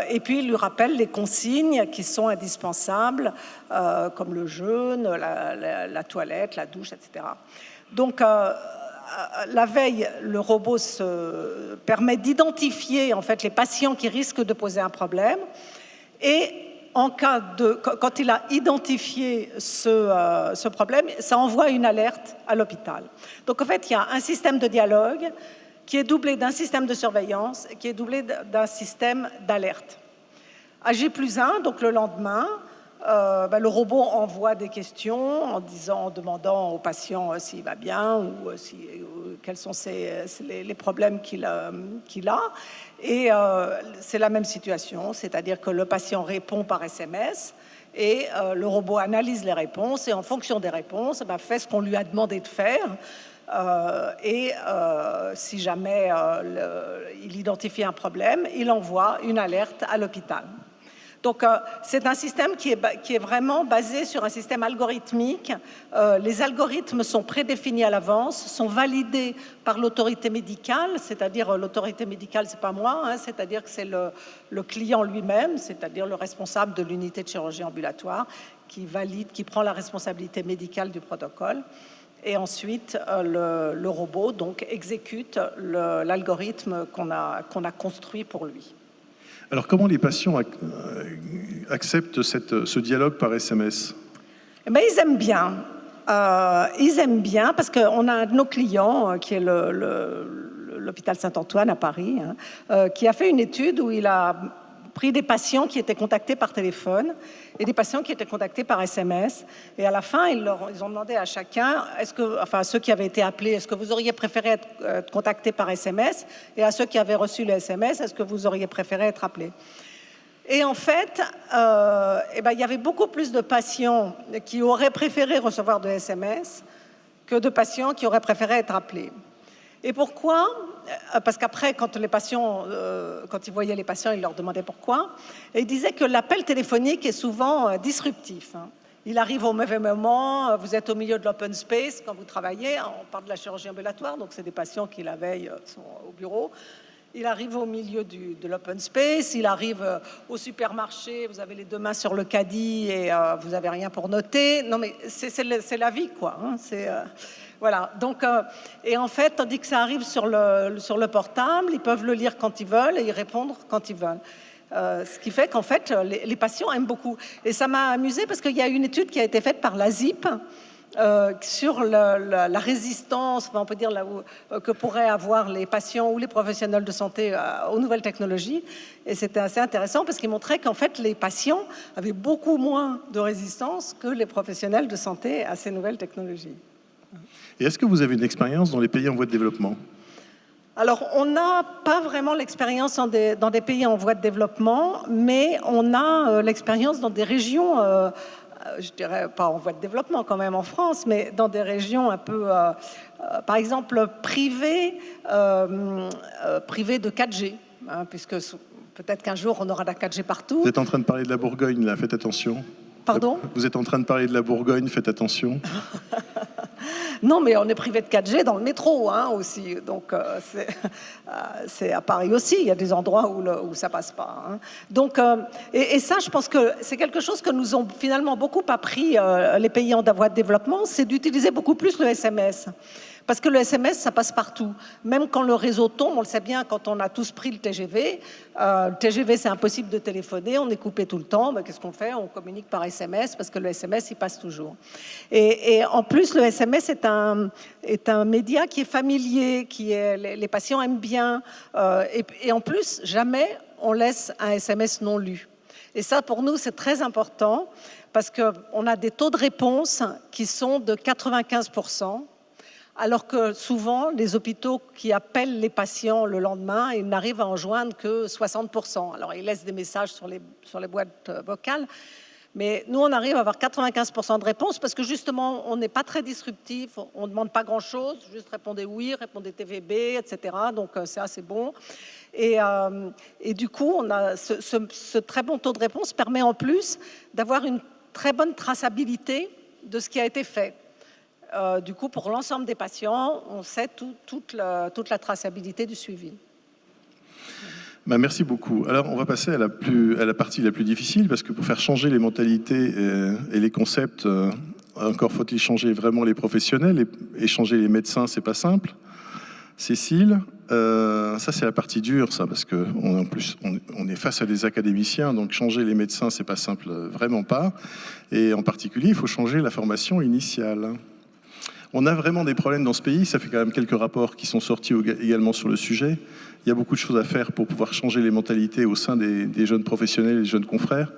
et puis il lui rappelle les consignes qui sont indispensables, comme le jeûne, la toilette, la douche, etc. Donc, la veille, le robot se permet d'identifier en fait les patients qui risquent de poser un problème, et quand il a identifié ce problème, ça envoie une alerte à l'hôpital. Donc en fait, il y a un système de dialogue qui est doublé d'un système de surveillance, qui est doublé d'un système d'alerte. À J+1, donc le lendemain, le robot envoie des questions en demandant au patient s'il va bien ou quels sont les problèmes qu'il a. Et c'est la même situation, c'est-à-dire que le patient répond par SMS et le robot analyse les réponses et en fonction des réponses, fait ce qu'on lui a demandé de faire. Si jamais il identifie un problème, il envoie une alerte à l'hôpital. Donc, c'est un système qui est vraiment basé sur un système algorithmique. Les algorithmes sont prédéfinis à l'avance, sont validés par l'autorité médicale, c'est-à-dire l'autorité médicale, c'est pas moi, c'est-à-dire que c'est le client lui-même, c'est-à-dire le responsable de l'unité de chirurgie ambulatoire qui valide, qui prend la responsabilité médicale du protocole. Et ensuite, le robot donc, exécute l'algorithme qu'on a construit pour lui. Alors, comment les patients acceptent ce dialogue par SMS ? Ils aiment bien. Ils aiment bien parce qu'on a un de nos clients, qui est l'hôpital Saint-Antoine à Paris, qui a fait une étude où il a pris des patients qui étaient contactés par téléphone et des patients qui étaient contactés par SMS. Et à la fin, ils ont demandé à chacun, à ceux qui avaient été appelés, est-ce que vous auriez préféré être contactés par SMS? Et à ceux qui avaient reçu le SMS, est-ce que vous auriez préféré être appelés? Et en fait, il y avait beaucoup plus de patients qui auraient préféré recevoir de SMS que de patients qui auraient préféré être appelés. Et pourquoi? Parce qu'après, quand ils voyaient les patients, ils leur demandaient pourquoi. Et ils disaient que l'appel téléphonique est souvent disruptif. Il arrive au mauvais moment, vous êtes au milieu de l'open space quand vous travaillez. On parle de la chirurgie ambulatoire, donc c'est des patients qui la veille sont au bureau. Il arrive au milieu de l'open space, il arrive au supermarché, vous avez les deux mains sur le caddie et vous n'avez rien pour noter. Non mais c'est la vie, quoi. Voilà. Donc, et en fait, tandis que ça arrive sur le portable, ils peuvent le lire quand ils veulent et y répondre quand ils veulent. Ce qui fait qu'en fait, les patients aiment beaucoup. Et ça m'a amusé parce qu'il y a une étude qui a été faite par la ZIP sur la résistance, on peut dire, que pourraient avoir les patients ou les professionnels de santé aux nouvelles technologies. Et c'était assez intéressant parce qu'il montrait qu'en fait, les patients avaient beaucoup moins de résistance que les professionnels de santé à ces nouvelles technologies. Et est-ce que vous avez une expérience dans les pays en voie de développement? Alors, on n'a pas vraiment l'expérience dans des pays en voie de développement, mais on a l'expérience dans des régions... je dirais pas en voie de développement quand même en France, mais dans des régions un peu, par exemple, privées de 4G, puisque peut-être qu'un jour on aura la 4G partout. Vous êtes en train de parler de la Bourgogne, là, faites attention. Pardon? Vous êtes en train de parler de la Bourgogne, faites attention. Non, mais on est privé de 4G dans le métro aussi. Donc, c'est à Paris aussi. Il y a des endroits où ça passe pas. Donc, et ça, je pense que c'est quelque chose que nous ont finalement beaucoup appris les pays en voie de développement, c'est d'utiliser beaucoup plus le SMS. Parce que le SMS, ça passe partout. Même quand le réseau tombe, on le sait bien, quand on a tous pris le TGV, c'est impossible de téléphoner, on est coupé tout le temps. Ben, qu'est-ce qu'on fait? On communique par SMS parce que le SMS, il passe toujours. Et en plus, le SMS est un média qui est familier, les patients aiment bien. Et en plus, jamais on laisse un SMS non lu. Et ça, pour nous, c'est très important parce qu'on a des taux de réponse qui sont de 95%. Alors que souvent, les hôpitaux qui appellent les patients le lendemain, ils n'arrivent à en joindre que 60%. Alors, ils laissent des messages sur les boîtes vocales, mais nous, on arrive à avoir 95% de réponses parce que justement, on n'est pas très disruptif, on ne demande pas grand-chose, juste répondez oui, répondez TVB, etc. Donc, c'est assez bon. Et du coup, on a ce très bon taux de réponse permet en plus d'avoir une très bonne traçabilité de ce qui a été fait. Du coup, pour l'ensemble des patients, on sait toute la traçabilité du suivi. Merci beaucoup. Alors, on va passer à la partie la plus difficile, parce que pour faire changer les mentalités et les concepts, encore faut-il changer vraiment les professionnels, et changer les médecins, c'est pas simple. Cécile, ça c'est la partie dure, ça, parce qu'en plus, on est face à des académiciens, donc changer les médecins, c'est pas simple, vraiment pas. Et en particulier, il faut changer la formation initiale. On a vraiment des problèmes dans ce pays, ça fait quand même quelques rapports qui sont sortis également sur le sujet. Il y a beaucoup de choses à faire pour pouvoir changer les mentalités au sein des jeunes professionnels et des jeunes confrères.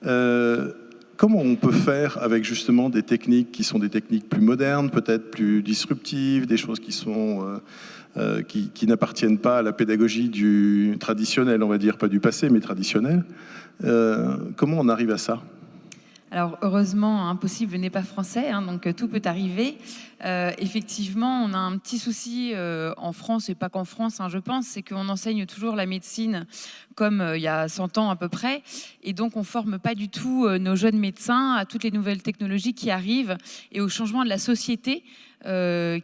Comment on peut faire avec justement des techniques qui sont des techniques plus modernes, peut-être plus disruptives, des choses qui n'appartiennent pas à la pédagogie du traditionnel, on va dire, pas du passé, mais traditionnel. Comment on arrive à ça ? Alors heureusement, impossible n'est pas français, donc tout peut arriver. Effectivement, on a un petit souci en France, et pas qu'en France, je pense, c'est qu'on enseigne toujours la médecine comme il y a 100 ans à peu près, et donc on forme pas du tout nos jeunes médecins à toutes les nouvelles technologies qui arrivent et au changement de la société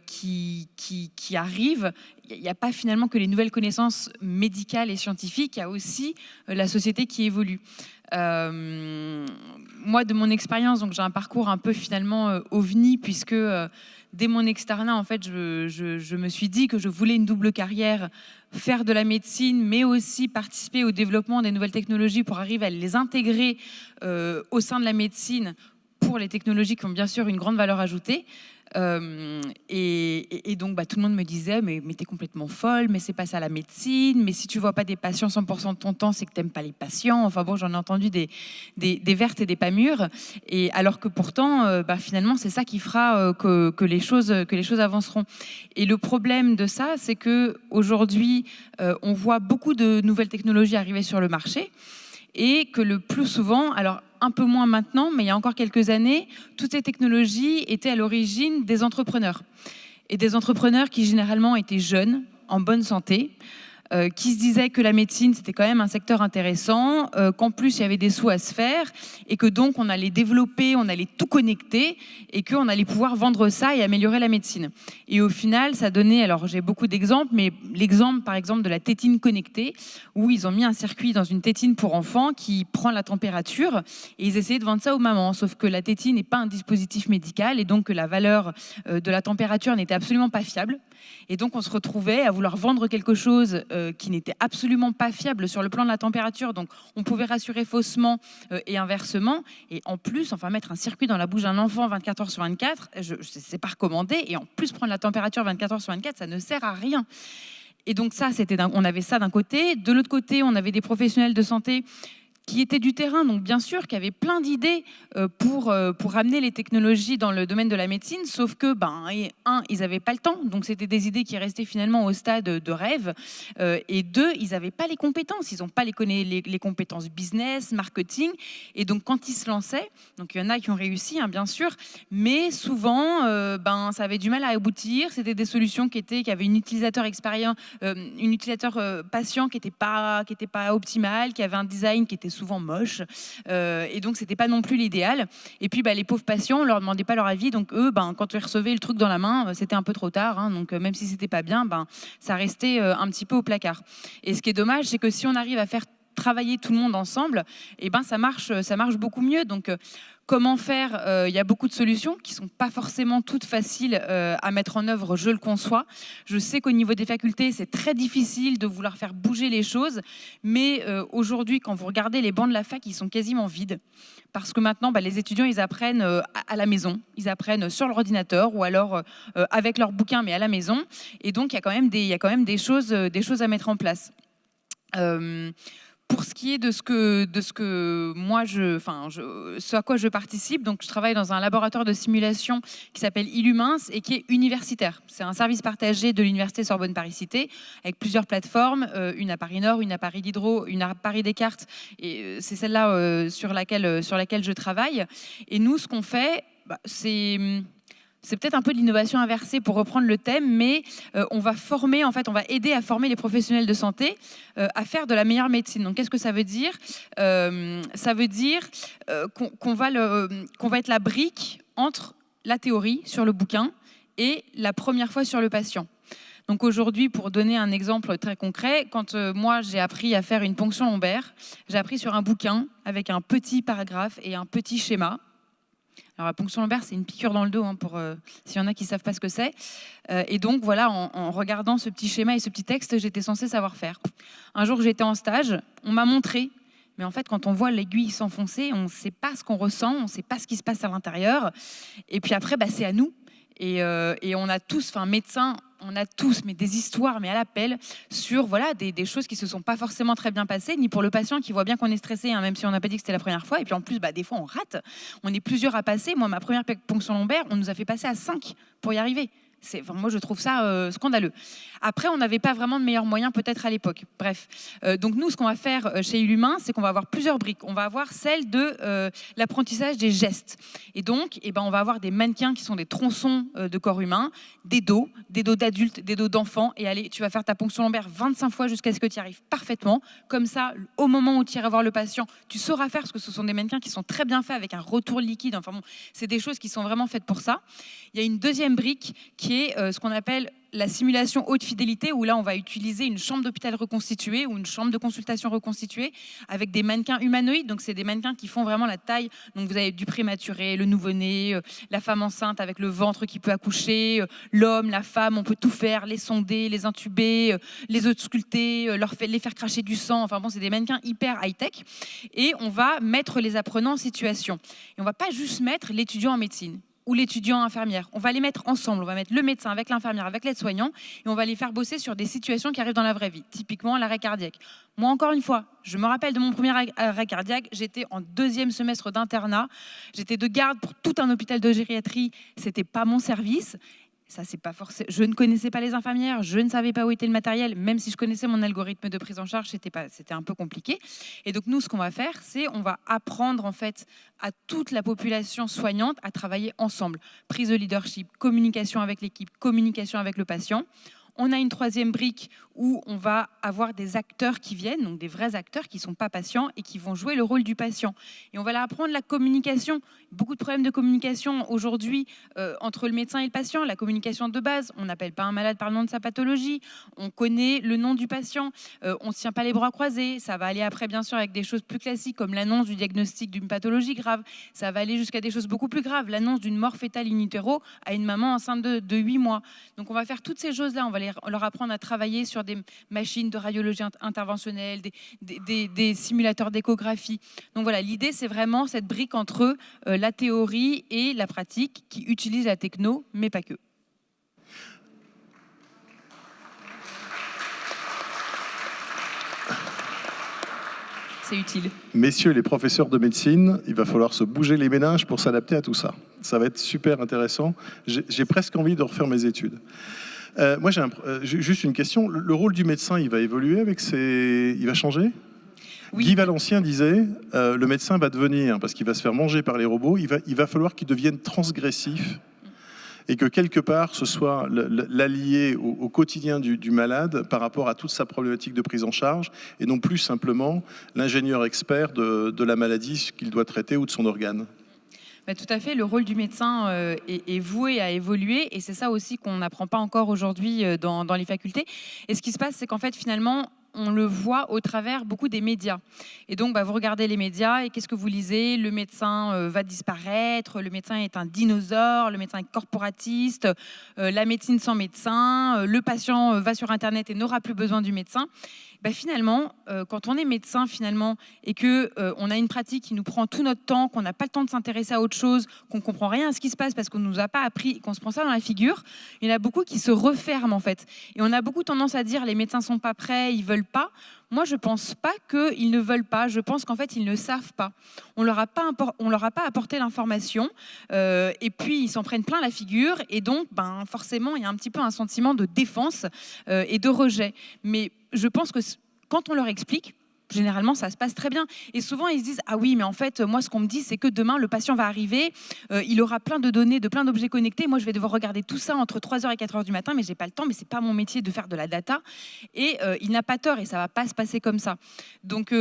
qui arrive. Il n'y a pas finalement que les nouvelles connaissances médicales et scientifiques, il y a aussi la société qui évolue. Moi, de mon expérience, donc j'ai un parcours un peu finalement ovni, puisque dès mon externat, en fait, je me suis dit que je voulais une double carrière, faire de la médecine, mais aussi participer au développement des nouvelles technologies pour arriver à les intégrer au sein de la médecine pour les technologies qui ont bien sûr une grande valeur ajoutée. Et donc, tout le monde me disait, mais t'es complètement folle, mais c'est pas ça la médecine, mais si tu vois pas des patients 100% de ton temps, c'est que t'aimes pas les patients. Enfin bon, j'en ai entendu des vertes et des pas mûres. Et alors que pourtant, finalement, c'est ça qui fera que les choses avanceront. Et le problème de ça, c'est que aujourd'hui, on voit beaucoup de nouvelles technologies arriver sur le marché, et que le plus souvent, alors un peu moins maintenant, mais il y a encore quelques années, toutes ces technologies étaient à l'origine des entrepreneurs. Et des entrepreneurs qui généralement étaient jeunes, en bonne santé, qui se disaient que la médecine, c'était quand même un secteur intéressant, qu'en plus, il y avait des sous à se faire, et que donc, on allait développer, on allait tout connecter, et qu'on allait pouvoir vendre ça et améliorer la médecine. Et au final, ça donnait, alors j'ai beaucoup d'exemples, mais l'exemple, par exemple, de la tétine connectée, où ils ont mis un circuit dans une tétine pour enfants qui prend la température, et ils essayaient de vendre ça aux mamans, sauf que la tétine n'est pas un dispositif médical, et donc que la valeur de la température n'était absolument pas fiable. Et donc, on se retrouvait à vouloir vendre quelque chose qui n'était absolument pas fiable sur le plan de la température. Donc, on pouvait rassurer faussement et inversement. Et en plus, mettre un circuit dans la bouche d'un enfant 24 heures sur 24, c'est pas recommandé. Et en plus, prendre la température 24 heures sur 24, ça ne sert à rien. Et donc, ça, on avait ça d'un côté. De l'autre côté, on avait des professionnels de santé qui étaient du terrain, donc bien sûr, qui avaient plein d'idées pour amener les technologies dans le domaine de la médecine, sauf que, ils n'avaient pas le temps, donc c'était des idées qui restaient finalement au stade de rêve, et deux, ils n'avaient pas les compétences, ils n'ont pas les compétences business, marketing, et donc quand ils se lançaient, donc il y en a qui ont réussi, bien sûr, mais souvent, ça avait du mal à aboutir, c'était des solutions qui avaient une utilisateur expérience, une utilisateur patient qui n'était pas optimal, qui avait un design qui était souvent moche, et donc c'était pas non plus l'idéal. Et puis les pauvres patients, on leur demandait pas leur avis, donc eux, quand ils recevaient le truc dans la main, c'était un peu trop tard, donc même si c'était pas bien, ça restait un petit peu au placard. Et ce qui est dommage, c'est que si on arrive à faire travailler tout le monde ensemble, ça marche beaucoup mieux. Donc comment faire? Il y a beaucoup de solutions qui ne sont pas forcément toutes faciles à mettre en œuvre, je le conçois. Je sais qu'au niveau des facultés, c'est très difficile de vouloir faire bouger les choses, mais aujourd'hui, quand vous regardez les bancs de la fac, ils sont quasiment vides. Parce que maintenant, les étudiants, ils apprennent à la maison, ils apprennent sur l'ordinateur ou alors avec leurs bouquins, mais à la maison. Et donc, il y a quand même des choses à mettre en place. Pour ce qui est de ce que moi, ce à quoi je participe, donc je travaille dans un laboratoire de simulation qui s'appelle Illumins et qui est universitaire. C'est un service partagé de l'Université Sorbonne Paris-Cité avec plusieurs plateformes, une à Paris-Nord, une à Paris Diderot, une à Paris Descartes, et c'est celle-là sur laquelle je travaille. Et nous, ce qu'on fait, c'est peut-être un peu de l'innovation inversée pour reprendre le thème, mais on va aider à former les professionnels de santé à faire de la meilleure médecine. Donc, qu'est-ce que ça veut dire? Ça veut dire qu'on va être la brique entre la théorie sur le bouquin et la première fois sur le patient. Donc aujourd'hui, pour donner un exemple très concret, quand moi j'ai appris à faire une ponction lombaire, j'ai appris sur un bouquin avec un petit paragraphe et un petit schéma. Alors la ponction lombaire, c'est une piqûre dans le dos, pour s'il y en a qui ne savent pas ce que c'est. Et donc voilà, en regardant ce petit schéma et ce petit texte, j'étais censée savoir faire. Un jour, j'étais en stage, on m'a montré, mais en fait, quand on voit l'aiguille s'enfoncer, on ne sait pas ce qu'on ressent, on ne sait pas ce qui se passe à l'intérieur. Et puis après, c'est à nous. Et on a tous, médecins, on a tous des histoires, mais à l'appel, sur des choses qui ne se sont pas forcément très bien passées, ni pour le patient qui voit bien qu'on est stressé, même si on n'a pas dit que c'était la première fois. Et puis en plus, des fois, on rate. On est plusieurs à passer. Moi, ma première ponction lombaire, on nous a fait passer à 5 pour y arriver. Moi, je trouve ça scandaleux. Après, on n'avait pas vraiment de meilleurs moyens peut-être à l'époque. Bref. Donc nous, ce qu'on va faire chez Illumins, c'est qu'on va avoir plusieurs briques. On va avoir celle de l'apprentissage des gestes. Et donc, on va avoir des mannequins qui sont des tronçons de corps humain, des dos d'adultes, des dos d'enfants. Et allez, tu vas faire ta ponction lombaire 25 fois jusqu'à ce que tu y arrives parfaitement. Comme ça, au moment où tu iras voir le patient, tu sauras faire, parce que ce sont des mannequins qui sont très bien faits avec un retour liquide. C'est des choses qui sont vraiment faites pour ça. Il y a une deuxième brique qui est ce qu'on appelle la simulation haute fidélité, où là, on va utiliser une chambre d'hôpital reconstituée ou une chambre de consultation reconstituée avec des mannequins humanoïdes. Donc, c'est des mannequins qui font vraiment la taille. Donc, vous avez du prématuré, le nouveau-né, la femme enceinte avec le ventre qui peut accoucher, l'homme, la femme, on peut tout faire, les sonder, les intuber, les ausculter, les faire cracher du sang. C'est des mannequins hyper high-tech. Et on va mettre les apprenants en situation. Et on ne va pas juste mettre l'étudiant en médecine. ou l'étudiant infirmière. On va les mettre ensemble, on va mettre le médecin avec l'infirmière, avec l'aide-soignant, et on va les faire bosser sur des situations qui arrivent dans la vraie vie, typiquement l'arrêt cardiaque. Moi, encore une fois, je me rappelle de mon premier arrêt cardiaque, j'étais en 2e semestre d'internat, j'étais de garde pour tout un hôpital de gériatrie, c'était pas mon service. Ça, c'est pas forcément. Je ne connaissais pas les infirmières, je ne savais pas où était le matériel, même si je connaissais mon algorithme de prise en charge, c'était un peu compliqué. Et donc nous, ce qu'on va faire, c'est on va apprendre en fait à toute la population soignante à travailler ensemble. Prise de leadership, communication avec l'équipe, communication avec le patient. On a une 3e brique où on va avoir des acteurs qui viennent, donc des vrais acteurs qui ne sont pas patients et qui vont jouer le rôle du patient. Et on va leur apprendre la communication. Beaucoup de problèmes de communication aujourd'hui entre le médecin et le patient. La communication de base, on n'appelle pas un malade par le nom de sa pathologie, on connaît le nom du patient, on ne se tient pas les bras croisés. Ça va aller après, bien sûr, avec des choses plus classiques comme l'annonce du diagnostic d'une pathologie grave. Ça va aller jusqu'à des choses beaucoup plus graves, l'annonce d'une mort fétale in utero à une maman enceinte de 8 mois. Donc on va faire toutes ces choses-là, on va leur apprendre à travailler sur des machines de radiologie interventionnelle, des simulateurs d'échographie. Donc voilà, l'idée, c'est vraiment cette brique entre la théorie et la pratique qui utilise la techno, mais pas que. C'est utile. Messieurs les professeurs de médecine, il va falloir se bouger les méninges pour s'adapter à tout ça. Ça va être super intéressant. J'ai presque envie de refaire mes études. Moi, j'ai juste une question. Le rôle du médecin, il va évoluer il va changer ? Oui. Guy Valencien disait le médecin va devenir, parce qu'il va se faire manger par les robots, il va falloir qu'il devienne transgressif et que quelque part, ce soit l'allié au quotidien du malade par rapport à toute sa problématique de prise en charge et non plus simplement l'ingénieur expert de la maladie qu'il doit traiter ou de son organe. Bah, tout à fait, le rôle du médecin est voué à évoluer et c'est ça aussi qu'on n'apprend pas encore aujourd'hui dans les facultés. Et ce qui se passe, c'est qu'en fait, finalement, on le voit au travers beaucoup des médias. Et donc, vous regardez les médias et qu'est-ce que vous lisez ? Le médecin va disparaître, le médecin est un dinosaure, le médecin est corporatiste, la médecine sans médecin, le patient va sur Internet et n'aura plus besoin du médecin. Finalement, quand on est médecin finalement et que on a une pratique qui nous prend tout notre temps, qu'on n'a pas le temps de s'intéresser à autre chose, qu'on comprend rien à ce qui se passe parce qu'on nous a pas appris, qu'on se prend ça dans la figure, il y en a beaucoup qui se referment en fait. Et on a beaucoup tendance à dire les médecins sont pas prêts, ils veulent pas. Moi, je pense pas qu'ils ne veulent pas. Je pense qu'en fait, ils ne savent pas. On leur a pas apporté l'information et puis ils s'en prennent plein la figure et donc, forcément, il y a un petit peu un sentiment de défense et de rejet. Mais je pense que quand on leur explique, généralement, ça se passe très bien. Et souvent, ils se disent « Ah oui, mais en fait, moi, ce qu'on me dit, c'est que demain, le patient va arriver, il aura plein de données, de plein d'objets connectés. Moi, je vais devoir regarder tout ça entre 3h et 4h du matin, mais j'ai pas le temps, mais c'est pas mon métier de faire de la data. » Et il n'a pas tort et ça va pas se passer comme ça. Donc,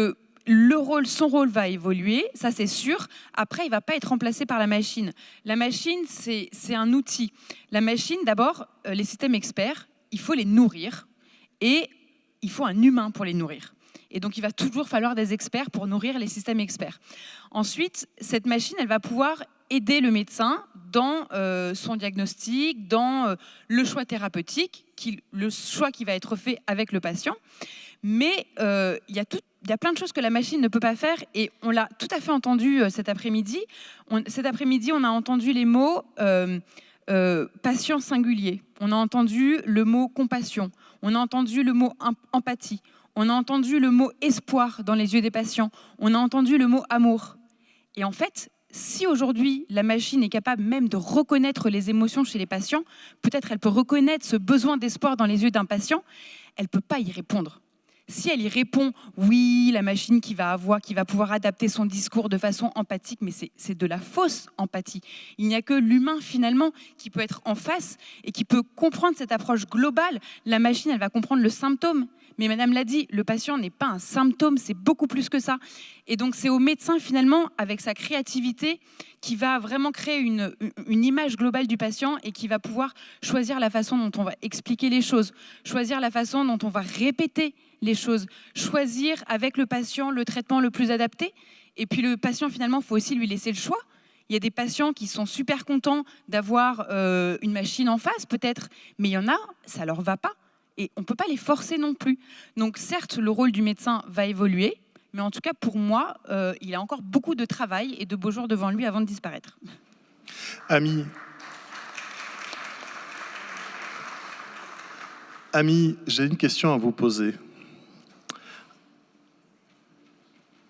son rôle va évoluer, ça c'est sûr. Après, il va pas être remplacé par la machine. La machine, c'est un outil. La machine, d'abord, les systèmes experts, il faut les nourrir et il faut un humain pour les nourrir. Et donc, il va toujours falloir des experts pour nourrir les systèmes experts. Ensuite, cette machine, elle va pouvoir aider le médecin dans son diagnostic, dans le choix thérapeutique, le choix qui va être fait avec le patient. Mais il y a plein de choses que la machine ne peut pas faire et on l'a tout à fait entendu cet après-midi. Cet après-midi, on a entendu les mots patient singulier. On a entendu le mot compassion. On a entendu le mot empathie. On a entendu le mot espoir dans les yeux des patients. On a entendu le mot amour. Et en fait, si aujourd'hui la machine est capable même de reconnaître les émotions chez les patients, peut-être elle peut reconnaître ce besoin d'espoir dans les yeux d'un patient, elle ne peut pas y répondre. Si elle y répond, oui, la machine qui va pouvoir adapter son discours de façon empathique, mais c'est de la fausse empathie. Il n'y a que l'humain, finalement, qui peut être en face et qui peut comprendre cette approche globale. La machine, elle va comprendre le symptôme. Mais madame l'a dit, le patient n'est pas un symptôme, c'est beaucoup plus que ça. Et donc, c'est au médecin, finalement, avec sa créativité, qui va vraiment créer une image globale du patient et qui va pouvoir choisir la façon dont on va expliquer les choses, choisir la façon dont on va répéter les choses, choisir avec le patient le traitement le plus adapté. Et puis le patient, finalement, il faut aussi lui laisser le choix. Il y a des patients qui sont super contents d'avoir une machine en face, peut-être, mais il y en a, ça ne leur va pas. Et on ne peut pas les forcer non plus. Donc certes, le rôle du médecin va évoluer, mais en tout cas, pour moi, il a encore beaucoup de travail et de beaux jours devant lui avant de disparaître. Ami, j'ai une question à vous poser.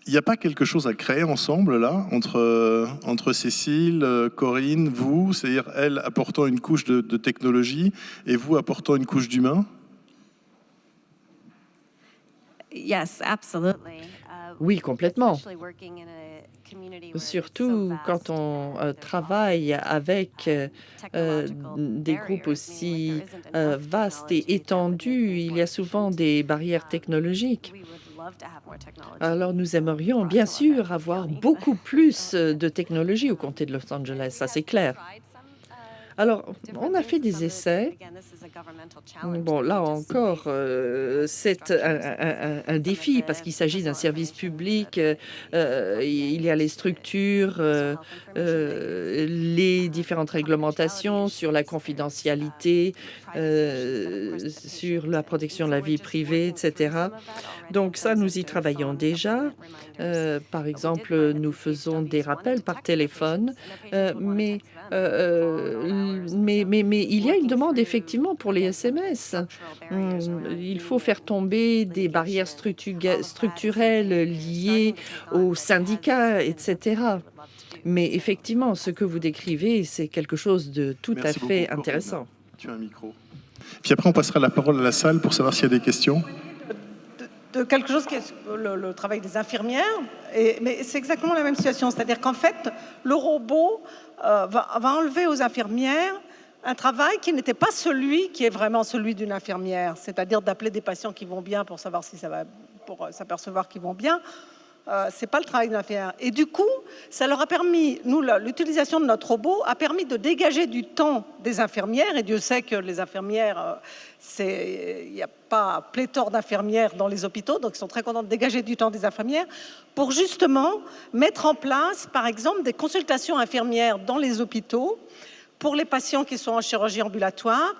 Il n'y a pas quelque chose à créer ensemble, là, entre Cécile, Corinne, vous, c'est-à-dire elle apportant une couche de technologie et vous apportant une couche d'humain? Oui, complètement. Surtout quand on travaille avec des groupes aussi vastes et étendus, il y a souvent des barrières technologiques. Alors nous aimerions bien sûr avoir beaucoup plus de technologie au comté de Los Angeles, ça c'est clair. Alors, on a fait des essais. Bon, là encore, c'est un défi parce qu'il s'agit d'un service public. Il y a les structures, les différentes réglementations sur la confidentialité, sur la protection de la vie privée, etc. Donc ça, nous y travaillons déjà. Par exemple, nous faisons des rappels par téléphone, mais il y a une demande effectivement pour les SMS. Il faut faire tomber des barrières structurelles liées aux syndicats, etc. Mais effectivement, ce que vous décrivez, c'est quelque chose de tout à fait intéressant. Tu as un micro. Puis après, on passera la parole à la salle pour savoir s'il y a des questions. De quelque chose qui est le travail des infirmières, mais c'est exactement la même situation. C'est-à-dire qu'en fait, le robot va enlever aux infirmières un travail qui n'était pas celui qui est vraiment celui d'une infirmière, c'est-à-dire d'appeler des patients qui vont bien pour savoir si ça va, pour s'apercevoir qu'ils vont bien. C'est pas le travail d'une infirmière. Et du coup, ça leur a permis, l'utilisation de notre robot a permis de dégager du temps des infirmières, et Dieu sait que les infirmières, il n'y a pas pléthore d'infirmières dans les hôpitaux, donc ils sont très contents de dégager du temps des infirmières pour justement mettre en place, par exemple, des consultations infirmières dans les hôpitaux pour les patients qui sont en chirurgie ambulatoire,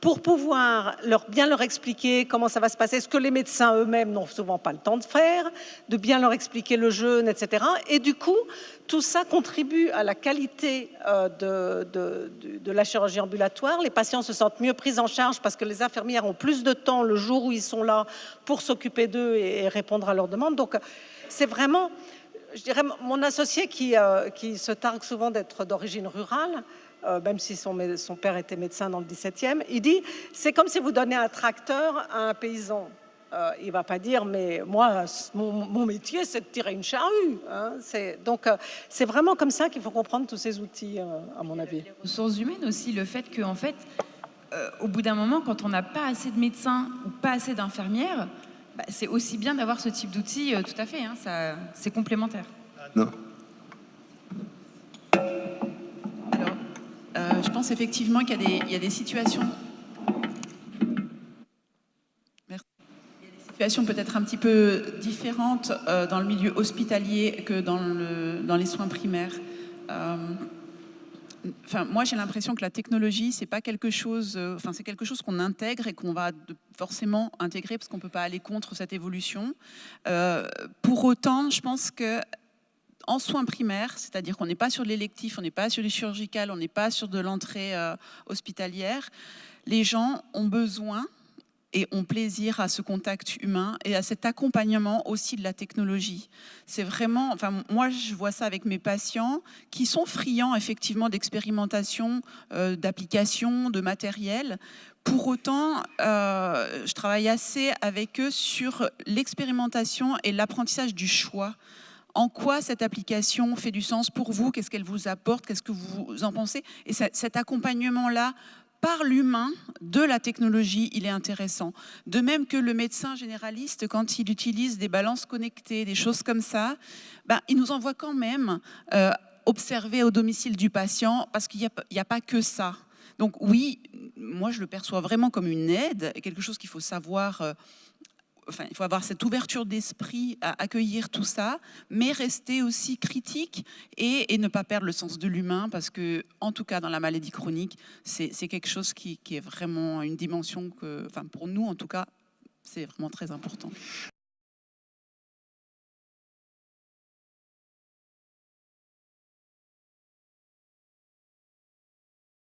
pour pouvoir bien leur expliquer comment ça va se passer, ce que les médecins eux-mêmes n'ont souvent pas le temps de faire, de bien leur expliquer le jeûne, etc. Et du coup, tout ça contribue à la qualité de la chirurgie ambulatoire. Les patients se sentent mieux pris en charge parce que les infirmières ont plus de temps le jour où ils sont là pour s'occuper d'eux et répondre à leurs demandes. Donc, c'est vraiment, je dirais, mon associé qui se targue souvent d'être d'origine rurale, même si son père était médecin dans le 17e, il dit, c'est comme si vous donnez un tracteur à un paysan. Il ne va pas dire, mais moi, mon métier, c'est de tirer une charrue. Hein. Donc, c'est vraiment comme ça qu'il faut comprendre tous ces outils, à mon avis. Les ressources humaines aussi, le fait qu'en fait, au bout d'un moment, quand on n'a pas assez de médecins ou pas assez d'infirmières, c'est aussi bien d'avoir ce type d'outils, tout à fait, hein, c'est complémentaire. Non. Je pense effectivement qu'il y a des situations... Merci. Il y a des situations peut-être un petit peu différentes dans le milieu hospitalier que dans les soins primaires. Moi, j'ai l'impression que la technologie, c'est pas quelque chose... c'est quelque chose qu'on intègre et qu'on va forcément intégrer parce qu'on ne peut pas aller contre cette évolution. Pour autant, je pense que en soins primaires, c'est-à-dire qu'on n'est pas sur l'électif, on n'est pas sur les chirurgicales, on n'est pas sur de l'entrée hospitalière, les gens ont besoin et ont plaisir à ce contact humain et à cet accompagnement aussi de la technologie. C'est vraiment, moi je vois ça avec mes patients qui sont friands effectivement d'expérimentation, d'applications, de matériel. Pour autant, je travaille assez avec eux sur l'expérimentation et l'apprentissage du choix. En quoi cette application fait du sens pour vous? Qu'est-ce qu'elle vous apporte? Qu'est-ce que vous en pensez? Et cet accompagnement-là, par l'humain, de la technologie, il est intéressant. De même que le médecin généraliste, quand il utilise des balances connectées, des choses comme ça, il nous envoie quand même observer au domicile du patient, parce qu'il n'y a pas que ça. Donc oui, moi je le perçois vraiment comme une aide, quelque chose qu'il faut savoir... il faut avoir cette ouverture d'esprit à accueillir tout ça, mais rester aussi critique et ne pas perdre le sens de l'humain, parce que, en tout cas, dans la maladie chronique, c'est quelque chose qui est vraiment une dimension que, pour nous, en tout cas, c'est vraiment très important.